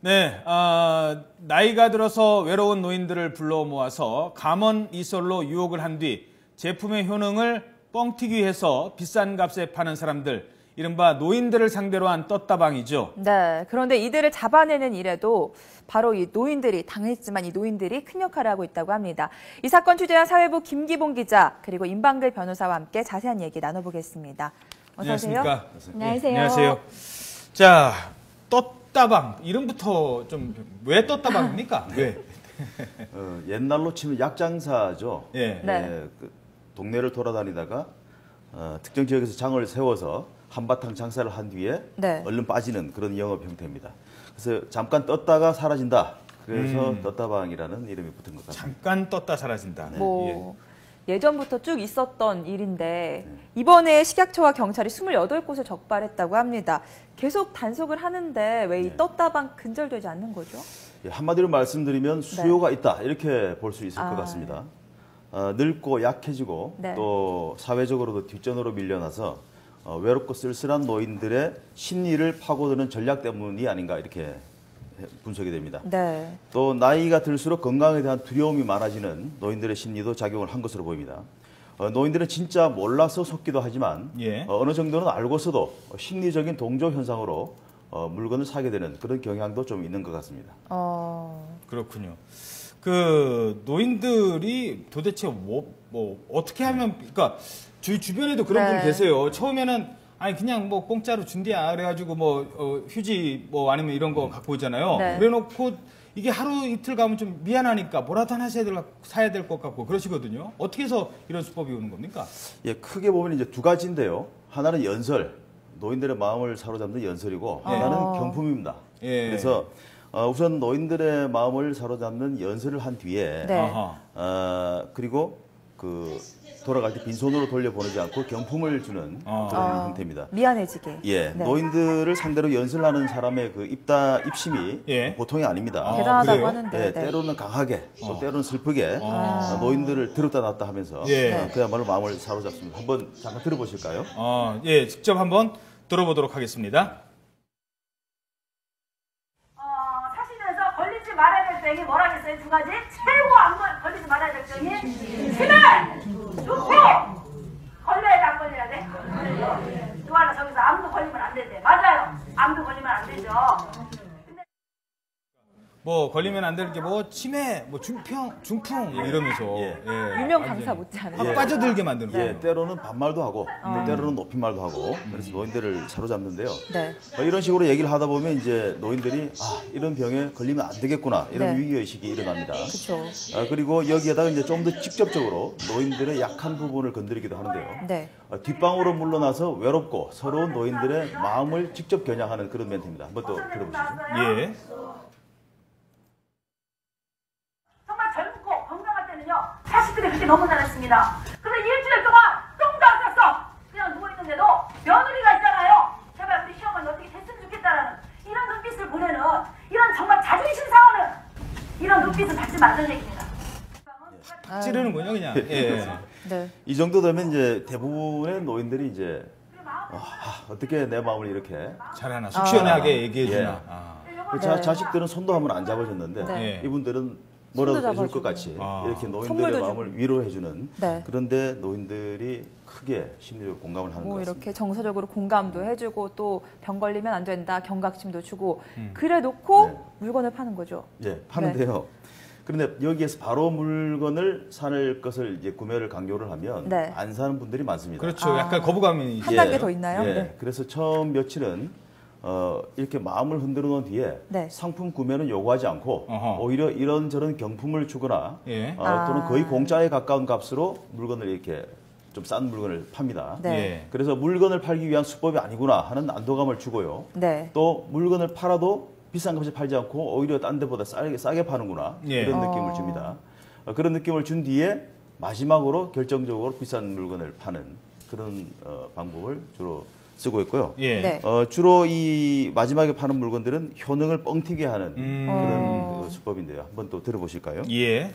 네, 나이가 들어서 외로운 노인들을 불러 모아서 감원 이설로 유혹을 한 뒤 제품의 효능을 뻥튀기 해서 비싼 값에 파는 사람들, 이른바 노인들을 상대로 한 떴다방이죠. 네, 그런데 이들을 잡아내는 일에도 바로 이 노인들이 당했지만 이 노인들이 큰 역할을 하고 있다고 합니다. 이 사건 취재한 사회부 김기봉 기자 그리고 임방글 변호사와 함께 자세한 얘기 나눠보겠습니다. 어서 오세요. 안녕하십니까? 안녕하세요. 네, 안녕하세요. 자, 떴다방 이름부터 좀 왜 떴다방입니까? 왜? 옛날로 치면 약장사죠. 예. 네. 그 동네를 돌아다니다가 특정 지역에서 장을 세워서 한바탕 장사를 한 뒤에 네. 얼른 빠지는 그런 영업 형태입니다. 그래서 잠깐 떴다가 사라진다. 그래서 떴다방이라는 이름이 붙은 것 같습니다. 잠깐 떴다 사라진다. 예전부터 쭉 있었던 일인데 이번에 식약처와 경찰이 28곳을 적발했다고 합니다. 계속 단속을 하는데 왜 이 떴다방 근절되지 않는 거죠? 예, 한마디로 말씀드리면 수요가 있다 이렇게 볼 수 있을 것 같습니다. 늙고 약해지고 네. 또 사회적으로도 뒷전으로 밀려나서 외롭고 쓸쓸한 노인들의 심리를 파고드는 전략 때문이 아닌가 이렇게 분석이 됩니다. 네. 또 나이가 들수록 건강에 대한 두려움이 많아지는 노인들의 심리도 작용을 한 것으로 보입니다. 노인들은 진짜 몰라서 속기도 하지만 어느 정도는 알고서도 심리적인 동조 현상으로 물건을 사게 되는 그런 경향도 좀 있는 것 같습니다. 그렇군요. 그 노인들이 도대체 뭐 어떻게 하면, 그러니까 주변에도 그런 분 계세요. 처음에는 아니 그냥 뭐 공짜로 준대야 그래가지고 뭐 휴지 뭐 아니면 이런 거 갖고 오잖아요. 네. 그래놓고 이게 하루 이틀 가면 좀 미안하니까 뭐라도 하나 사야 될 것 같고 그러시거든요. 어떻게 해서 이런 수법이 오는 겁니까? 예, 크게 보면 이제 두 가지인데요. 하나는 연설, 노인들의 마음을 사로잡는 연설이고 하나는 경품입니다. 그래서 우선 노인들의 마음을 사로잡는 연설을 한 뒤에 그리고 그 돌아갈 때 빈손으로 돌려보내지 않고 경품을 주는 그런 형태입니다. 미안해지게. 예, 노인들을 상대로 연설하는 사람의 그 입심이 보통이 아닙니다. 대단하다고 하는데. 예, 때로는 강하게, 또 때로는 슬프게 노인들을 들었다 놨다 하면서 그야말로 마음을 사로잡습니다. 한번 잠깐 들어보실까요? 예, 직접 한번 들어보도록 하겠습니다. 사실에서 걸리지 말아야 될 병이 뭐라겠어요? 두 가지. 최고 안 걸리지 말아야 될 병이 치매, 두피. 걸려야 돼, 안 걸려야 돼? 또 하나 저기서 암도 걸리면 안 된대. 맞아요. 암도 걸리면 안 되죠. 뭐 걸리면 안 될 게 뭐 치매, 뭐 중풍 이러면서 유명 강사 못지않은 빠져들게 만드는 거예요. 예, 때로는 반말도 하고 또 때로는 높임말도 하고 그래서 노인들을 사로잡는데요. 네. 이런 식으로 얘기를 하다 보면 이제 노인들이 이런 병에 걸리면 안 되겠구나 이런 위기의식이 일어납니다. 그렇죠. 그리고 여기에다가 이제 좀 더 직접적으로 노인들의 약한 부분을 건드리기도 하는데요. 네. 뒷방으로 물러나서 외롭고 서러운 노인들의 마음을 직접 겨냥하는 그런 멘트입니다. 한번 또 들어보시죠. 예. 자식들이 그렇게 너무 잘했습니다. 근데 일주일 동안 똥도 안 쌌어. 그냥 누워있는데도 며느리가 있잖아요. 제발 우리 시어머니 어떻게 됐으면 좋겠다라는 이런 눈빛을 보내는 이런 정말 자존심 상하는 이런 눈빛을 받지 말는 얘기입니다. 찌르는군요, 그냥. 네. 이 정도 되면 이제 대부분의 노인들이 이제 어떻게 내 마음을 이렇게 잘하나, 속 시원하게 얘기해주나. 자식들은 손도 한번 안 잡아줬는데 이분들은 뭐라도 해줄 것 같이 이렇게 노인들의 마음을 위로해주는 그런데 노인들이 크게 심리적 공감을 하는 것 같습니다. 이렇게 정서적으로 공감도 해주고 또 병 걸리면 안 된다 경각심도 주고 그래 놓고 물건을 파는 거죠. 예, 파는데요. 그런데 여기에서 바로 물건을 살 것을 이제 구매를 강요를 하면 안 사는 분들이 많습니다. 그렇죠. 약간 거부감이 한 단계 더 있나요? 그래서 처음 며칠은 이렇게 마음을 흔들어 놓은 뒤에 상품 구매는 요구하지 않고 오히려 이런저런 경품을 주거나 또는 거의 공짜에 가까운 값으로 물건을 이렇게 좀 싼 물건을 팝니다. 그래서 물건을 팔기 위한 수법이 아니구나 하는 안도감을 주고요. 또 물건을 팔아도 비싼 값에 팔지 않고 오히려 딴 데보다 싸게 파는구나 이런 느낌을 줍니다. 그런 느낌을 준 뒤에 마지막으로 결정적으로 비싼 물건을 파는 그런 방법을 주로 쓰고 있고요. 주로 이 마지막에 파는 물건들은 효능을 뻥튀기 하는 그런 수법인데요. 한번 또 들어보실까요? 예.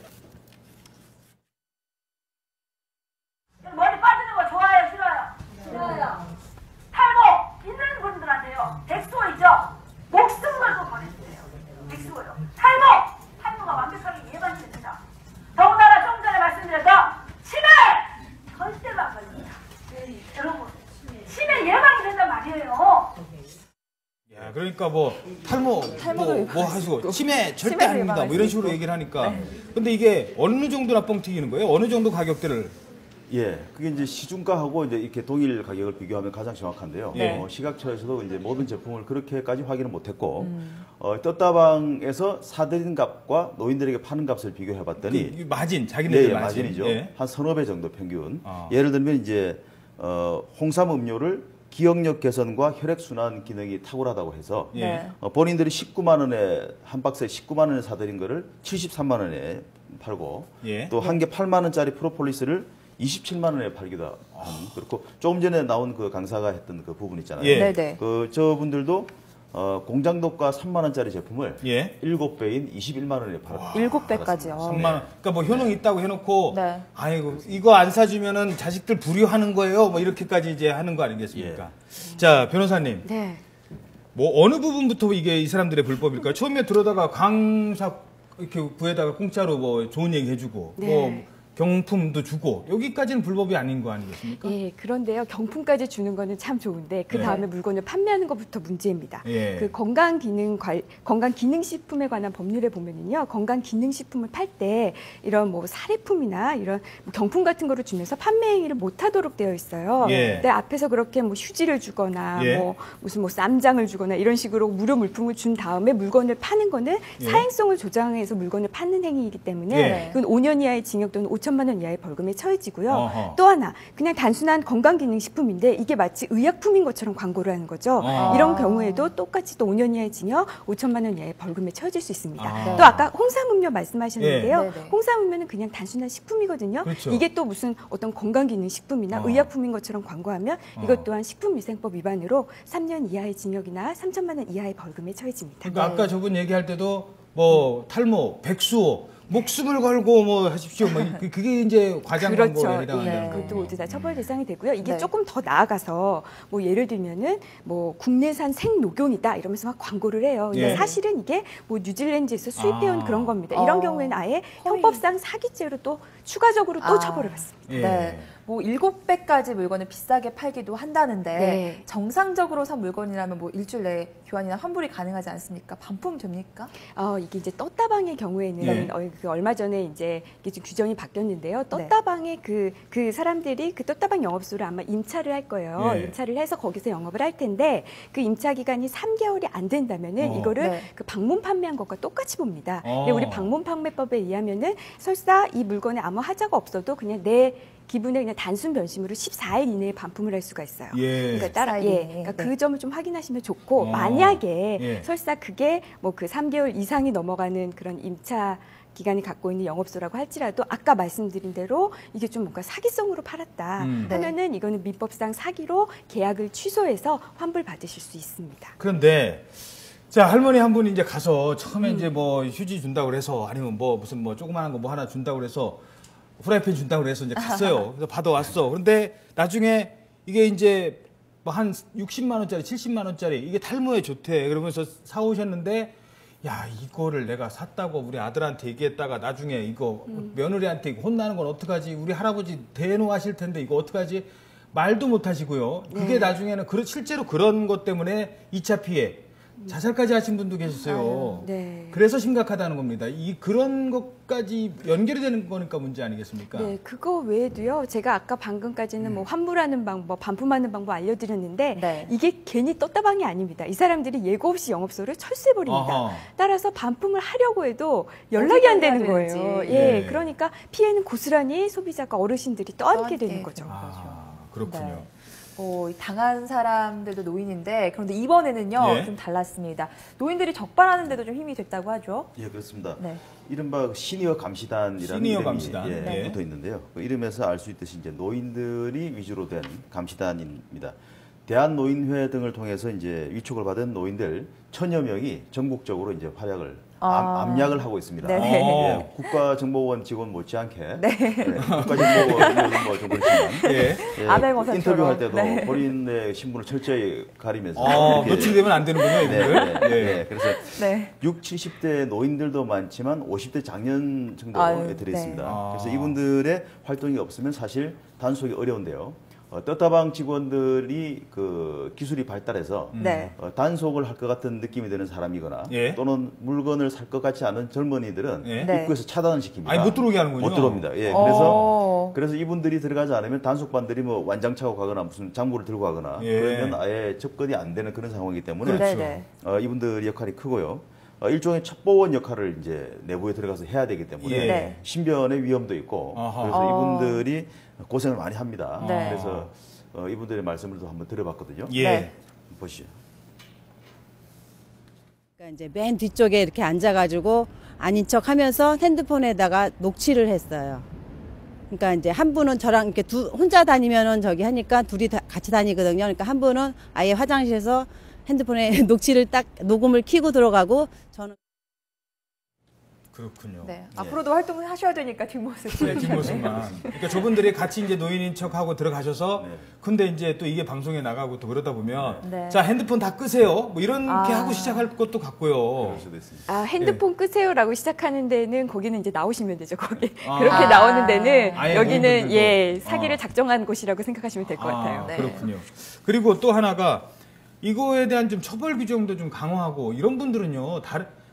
머리 빠지는 거 좋아요, 싫어요? 싫어요. 탈모 있는 분들한테요. 백소 있죠? 목숨 걸고 보내주세요. 그러니까 뭐 탈모 뭐 하시고 치매 절대 아닙니다. 뭐 이런 식으로 얘기를 하니까. 근데 이게 어느 정도나 뻥 튀기는 거예요? 어느 정도 가격대를? 예, 그게 이제 시중가하고 이제 이렇게 동일 가격을 비교하면 가장 정확한데요. 시각처에서도 이제 모든 제품을 그렇게까지 확인을 못했고, 떴다방에서 사들인 값과 노인들에게 파는 값을 비교해봤더니 그 마진, 자기네들 마진이죠. 한 서너 배 정도 평균. 예를 들면 이제 홍삼 음료를 기억력 개선과 혈액순환 기능이 탁월하다고 해서 본인들이 19만 원에 한 박스에 19만 원에 사들인 거를 73만 원에 팔고 또 한 개 8만 원짜리 프로폴리스를 27만 원에 팔기도 하는 그렇고 조금 전에 나온 그 강사가 했던 그 부분 있잖아요. 그 저분들도 공장도가 3만 원짜리 제품을 7배인 21만 원에 팔았다. 7배까지요. 3만 원. 그러니까 뭐 효능 있다고 해놓고 아이고 이거 안 사주면은 자식들 불효하는 거예요. 뭐 이렇게까지 이제 하는 거 아니겠습니까? 자 변호사님. 뭐 어느 부분부터 이게 이 사람들의 불법일까요? 처음에 들어다가 강사 이렇게 구해다가 공짜로 뭐 좋은 얘기 해주고 뭐 경품도 주고 여기까지는 불법이 아닌 거 아니겠습니까? 예, 그런데요. 경품까지 주는 거는 참 좋은데 그 다음에 물건을 판매하는 것부터 문제입니다. 그 건강기능식품에 관한 법률에 보면은요. 건강기능식품을 팔 때 이런 뭐 사례품이나 이런 뭐 경품 같은 거를 주면서 판매 행위를 못 하도록 되어 있어요. 근데 앞에서 그렇게 뭐 휴지를 주거나 뭐 무슨 뭐 쌈장을 주거나 이런 식으로 무료 물품을 준 다음에 물건을 파는 거는 사행성을 조장해서 물건을 파는 행위이기 때문에 그건 5년 이하의 징역 또는 5천만 원 이하의 벌금에 처해지고요. 또 하나 그냥 단순한 건강기능식품인데 이게 마치 의약품인 것처럼 광고를 하는 거죠. 이런 경우에도 똑같이 또 5년 이하의 징역 5천만 원 이하의 벌금에 처해질 수 있습니다. 또 아까 홍삼음료 말씀하셨는데요. 홍삼음료는 그냥 단순한 식품이거든요. 이게 또 무슨 어떤 건강기능식품이나 의약품인 것처럼 광고하면 이것 또한 식품위생법 위반으로 3년 이하의 징역이나 3천만 원 이하의 벌금에 처해집니다. 그러니까 아까 저분 얘기할 때도 뭐 탈모, 백수호 목숨을 걸고 뭐 하십시오. 뭐 그게 이제 과장 광고에 해당하는 그것도 모두 다 처벌 대상이 되고요. 이게 조금 더 나아가서 뭐 예를 들면은 뭐 국내산 생녹용이다 이러면서 막 광고를 해요. 근데 사실은 이게 뭐 뉴질랜드에서 수입해온 그런 겁니다. 이런 경우에는 아예 형법상 사기죄로 또 추가적으로 또 처벌을 받습니다. 뭐 7배까지 물건을 비싸게 팔기도 한다는데 정상적으로 산 물건이라면 뭐 일주일 내에 교환이나 환불이 가능하지 않습니까? 반품 됩니까? 이게 이제 떴다방의 경우에는 그 얼마 전에 이제 이게 좀 규정이 바뀌었는데요. 떴다방의 그 사람들이 그 떴다방 영업소를 아마 임차를 할 거예요. 임차를 해서 거기서 영업을 할 텐데 그 임차 기간이 3개월이 안 된다면은 이거를 그 방문 판매한 것과 똑같이 봅니다. 근데 우리 방문 판매법에 의하면은 설사 이 물건에 아무 하자가 없어도 그냥 내 기분에 그냥 단순 변심으로 14일 이내에 반품을 할 수가 있어요. 그러니까 그 점을 좀 확인하시면 좋고 만약에 설사 그게 뭐 그 3개월 이상이 넘어가는 그런 임차 기간이 갖고 있는 영업소라고 할지라도 아까 말씀드린 대로 이게 좀 뭔가 사기성으로 팔았다 하면은 이거는 민법상 사기로 계약을 취소해서 환불 받으실 수 있습니다. 그런데 자 할머니 한 분이 이제 가서 처음에 이제 뭐 휴지 준다고 그래서 아니면 뭐 무슨 뭐 조그마한 거 뭐 하나 준다고 그래서 후라이팬 준다고 그래서 이제 갔어요. 그래서 받아왔어. 그런데 나중에 이게 이제 뭐 한 60만 원짜리, 70만 원짜리 이게 탈모에 좋대. 그러면서 사오셨는데 야 이거를 내가 샀다고 우리 아들한테 얘기했다가 나중에 이거 며느리한테 이거 혼나는 건 어떡하지? 우리 할아버지 대노하실 텐데 이거 어떡하지? 말도 못 하시고요. 그게 나중에는 실제로 그런 것 때문에 2차 피해. 자살까지 하신 분도 계셨어요. 그래서 심각하다는 겁니다. 그런 것까지 연결이 되는 거니까 문제 아니겠습니까? 네, 그거 외에도요. 제가 아까 방금까지는 뭐 환불하는 방법, 반품하는 방법 알려드렸는데 이게 괜히 떴다방이 아닙니다. 이 사람들이 예고 없이 영업소를 철수해버립니다. 따라서 반품을 하려고 해도 연락이 안 되는 거예요. 그러니까 피해는 고스란히 소비자가 어르신들이 떠안게 되는 거죠. 그렇군요. 당한 사람들도 노인인데 그런데 이번에는요 좀 달랐습니다. 노인들이 적발하는데도 좀 힘이 됐다고 하죠. 예, 그렇습니다. 이른바 시니어 감시단이라는 이름이 붙어 있는데요. 그 이름에서 알 수 있듯이 이제 노인들이 위주로 된 감시단입니다. 대한노인회 등을 통해서 이제 위촉을 받은 노인들 1000여 명이 전국적으로 이제 활약을 압력을 하고 있습니다. 국가정보원 직원 못지않게 국가정보원 뭐 좀 그렇지만 인터뷰할 때도 본인의 신분을 철저히 가리면서 노출되면 안 되는군요, 이분들. 그래서 60, 70대 노인들도 많지만 50대 장년 정도에 들어있습니다. 그래서 이분들의 활동이 없으면 사실 단속이 어려운데요. 떴다방 직원들이 그 기술이 발달해서 단속을 할 것 같은 느낌이 드는 사람이거나 또는 물건을 살 것 같지 않은 젊은이들은 입구에서 차단을 시킵니다. 아니, 못 들어오게 하는군요. 못 들어옵니다. 예, 그래서 이분들이 들어가지 않으면 단속반들이 뭐 완장차고 가거나 무슨 장구를 들고 가거나 그러면 아예 접근이 안 되는 그런 상황이기 때문에 그렇죠. 이분들 역할이 크고요. 일종의 첩보원 역할을 이제 내부에 들어가서 해야 되기 때문에 신변의 위험도 있고 그래서 이분들이 고생을 많이 합니다. 그래서 이분들의 말씀을 한번 들어봤거든요. 보시죠. 그러니까 이제 맨 뒤쪽에 이렇게 앉아가지고 아닌 척하면서 핸드폰에다가 녹취를 했어요. 그러니까 이제 한 분은 저랑 이렇게 혼자 다니면은 저기 하니까 둘이 같이 다니거든요. 그러니까 한 분은 아예 화장실에서 핸드폰에 녹취를 딱 녹음을 켜고 들어가고 저는 그렇군요. 앞으로도 활동을 하셔야 되니까 뒷모습. 뒷모습만. 그러니까 저분들이 같이 이제 노인인 척하고 들어가셔서 근데 이제 또 이게 방송에 나가고 또 그러다 보면 자, 핸드폰 다 끄세요. 뭐 이렇게 하고 시작할 것도 같고요. 핸드폰 끄세요라고 시작하는 데는 거기는 이제 나오시면 되죠. 거기 그렇게 나오는 데는 여기는 사기를 작정한 곳이라고 생각하시면 될 것 같아요. 그렇군요. 그리고 또 하나가 이거에 대한 좀 처벌 규정도 좀 강화하고 이런 분들은요.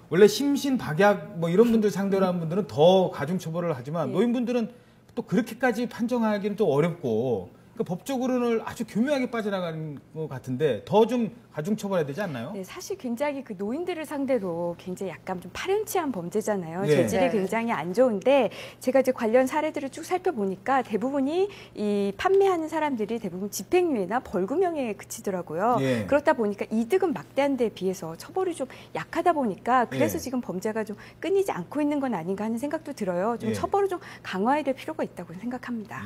원래 심신박약 뭐 이런 분들 상대로 하는 분들은 더 가중 처벌을 하지만 노인분들은 또 그렇게까지 판정하기는 좀 어렵고 그러니까 법적으로는 아주 교묘하게 빠져나가는 것 같은데 더 좀 가중 처벌해야 되지 않나요? 사실 굉장히 그 노인들을 상대로 굉장히 약간 좀 파렴치한 범죄잖아요. 재질이 굉장히 안 좋은데 제가 이제 관련 사례들을 쭉 살펴보니까 대부분이 이 판매하는 사람들이 대부분 집행유예나 벌금형에 그치더라고요. 그렇다 보니까 이득은 막대한 데에 비해서 처벌이 좀 약하다 보니까 그래서 지금 범죄가 좀 끊이지 않고 있는 건 아닌가 하는 생각도 들어요. 좀 처벌을 좀 강화해야 될 필요가 있다고 생각합니다.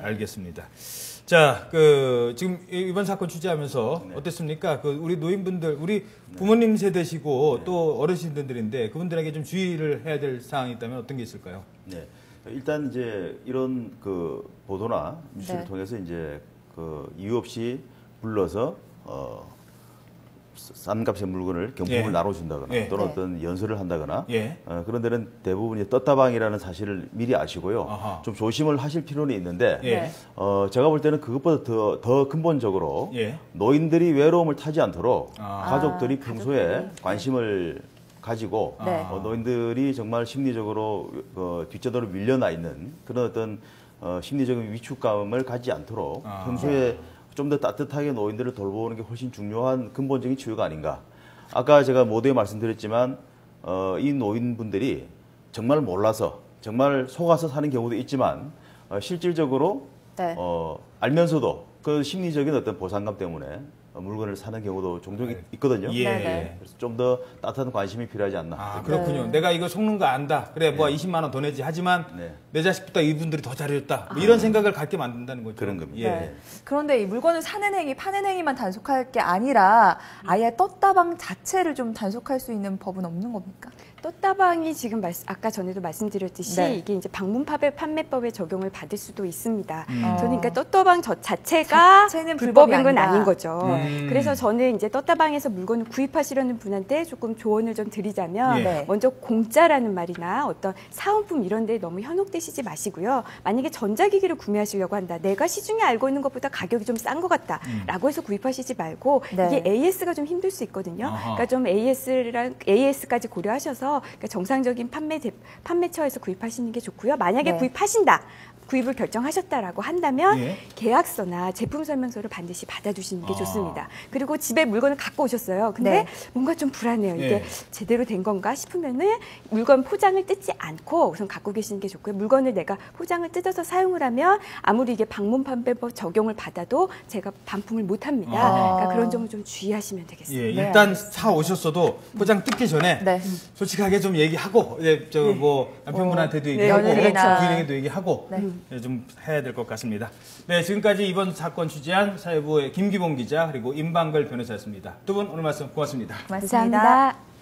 알겠습니다. 자, 지금 이번 사건 취재하면서 어땠습니까? 우리 노인분들, 우리 부모님 세대시고 또 어르신들인데 그분들에게 좀 주의를 해야 될 사항이 있다면 어떤 게 있을까요? 일단 이제 이런 보도나 뉴스를 통해서 이제 이유 없이 불러서 싼 값의 물건을 경품을 나눠준다거나 또는 어떤 연설을 한다거나 그런 데는 대부분 떴다방이라는 사실을 미리 아시고요. 좀 조심을 하실 필요는 있는데 제가 볼 때는 그것보다 더 근본적으로 노인들이 외로움을 타지 않도록 가족들이 평소에 관심을 가지고 노인들이 정말 심리적으로 뒷전으로 밀려나 있는 그런 어떤 심리적인 위축감을 갖지 않도록 평소에 좀 더 따뜻하게 노인들을 돌보는 게 훨씬 중요한 근본적인 치유가 아닌가. 아까 제가 모두에 말씀드렸지만 이 노인분들이 정말 몰라서 정말 속아서 사는 경우도 있지만 실질적으로 알면서도 그 심리적인 어떤 보상감 때문에 물건을 사는 경우도 종종 있거든요. 그래서 좀 더 따뜻한 관심이 필요하지 않나. 그렇군요. 내가 이거 속는 거 안다. 그래, 뭐 20만 원 더 내지. 하지만 내 자식보다 이분들이 더 잘해줬다. 뭐 이런 생각을 갖게 만든다는 거죠. 그런 겁니다. 그런데 이 물건을 사는 행위, 파는 행위만 단속할 게 아니라 아예 떴다방 자체를 좀 단속할 수 있는 법은 없는 겁니까? 떴다방이 지금 아까 전에도 말씀드렸듯이 이게 이제 방문판매법에 적용을 받을 수도 있습니다. 저는 그러니까 떴다방 자체가 불법인 건 아닌 거죠. 그래서 저는 이제 떴다방에서 물건을 구입하시려는 분한테 조금 조언을 좀 드리자면 먼저 공짜라는 말이나 어떤 사은품 이런 데 너무 현혹되시지 마시고요. 만약에 전자기기를 구매하시려고 한다. 내가 시중에 알고 있는 것보다 가격이 좀 싼 것 같다. 라고 해서 구입하시지 말고 이게 AS가 좀 힘들 수 있거든요. 그러니까 좀 AS까지 고려하셔서 그러니까 정상적인 판매처에서 구입하시는 게 좋고요. 만약에 구입하신다. 구입을 결정하셨다라고 한다면 계약서나 제품 설명서를 반드시 받아두시는 게 좋습니다. 그리고 집에 물건을 갖고 오셨어요. 근데 뭔가 좀 불안해요. 이게 제대로 된 건가 싶으면은 물건 포장을 뜯지 않고 우선 갖고 계시는 게 좋고요. 물건을 내가 포장을 뜯어서 사용을 하면 아무리 이게 방문판매법 적용을 받아도 제가 반품을 못 합니다. 그러니까 그런 점을 좀 주의하시면 되겠습니다. 일단 사 오셨어도 포장 뜯기 전에 솔직하게 좀 얘기하고 뭐 남편분한테도 얘기하고 부인에게도 얘기하고 좀 해야 될 것 같습니다. 네, 지금까지 이번 사건 취재한 사회부의 김기봉 기자 그리고 임방글 변호사였습니다. 두 분 오늘 말씀 고맙습니다. 고맙습니다.